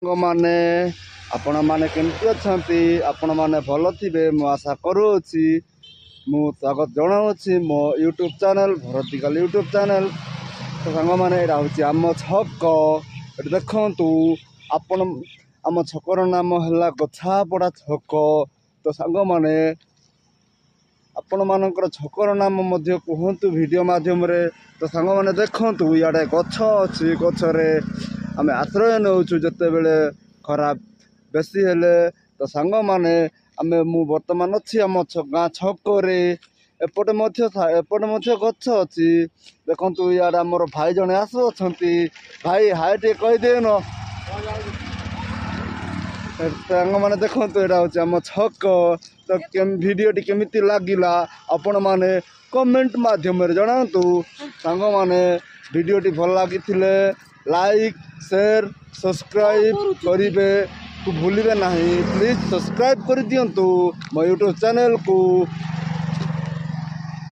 ମାନେ ଆପଣମାନେ କେମିତି ଅଛନ୍ତି? ଆପଣମାନେ ଭଲ ଥିବେ ମୁଁ ଆଶା କରୁଅଛି। ମୁଁ ସ୍ୱାଗତ ଜଣାଉଛି ମୋ ୟୁଟ୍ୟୁବ୍ ଚ୍ୟାନେଲ୍ ଭରତିକାଲ ୟୁଟ୍ୟୁବ୍ ଚ୍ୟାନେଲ୍। ତ ସାଙ୍ଗମାନେ ଏଇଟା ହେଉଛି ଆମ ଛକ। ଏଠି ଦେଖନ୍ତୁ ଆପଣ ଆମ ଛକର ନାମ ହେଲା ଗଛାପଡ଼ା ଛକ। ତ ସାଙ୍ଗମାନେ ଆପଣମାନଙ୍କର ଛକର ନାମ ମଧ୍ୟ କୁହନ୍ତୁ ଭିଡ଼ିଓ ମାଧ୍ୟମରେ। ତ ସାଙ୍ଗମାନେ ଦେଖନ୍ତୁ ଇଆଡ଼େ ଗଛ ଅଛି, ଗଛରେ ଆମେ ଆଶ୍ରୟ ନେଉଛୁ ଯେତେବେଳେ ଖରା ବେଶୀ ହେଲେ। ତ ସାଙ୍ଗମାନେ ମୁଁ ବର୍ତ୍ତମାନ ଅଛି ଆମ ଗାଁ ଛକରେ। ଏପଟେ ମଧ୍ୟ ଗଛ ଅଛି। ଦେଖନ୍ତୁ ଇଆଡ଼େ ଆମର ଭାଇ ଜଣେ ଆସୁଅଛନ୍ତି। ଭାଇ ହାଏ ଟିକେ କହିଦେଉନ। ସାଙ୍ଗମାନେ ଦେଖନ୍ତୁ ଏଇଟା ହେଉଛି ଆମ ଛକ। ତ ଭିଡ଼ିଓଟି କେମିତି ଲାଗିଲା ଆପଣମାନେ କମେଣ୍ଟ ମାଧ୍ୟମରେ ଜଣାନ୍ତୁ। ସାଙ୍ଗମାନେ ଭିଡ଼ିଓଟି ଭଲ ଲାଗିଥିଲେ ଲାଇକ୍ ସେୟାର ସବସ୍କ୍ରାଇବ୍ କରିବାକୁ ଭୁଲିବେ ନାହିଁ। ପ୍ଲିଜ୍ ସବସ୍କ୍ରାଇବ୍ କରିଦିଅନ୍ତୁ ମୋ ୟୁଟ୍ୟୁବ୍ ଚ୍ୟାନେଲ୍କୁ।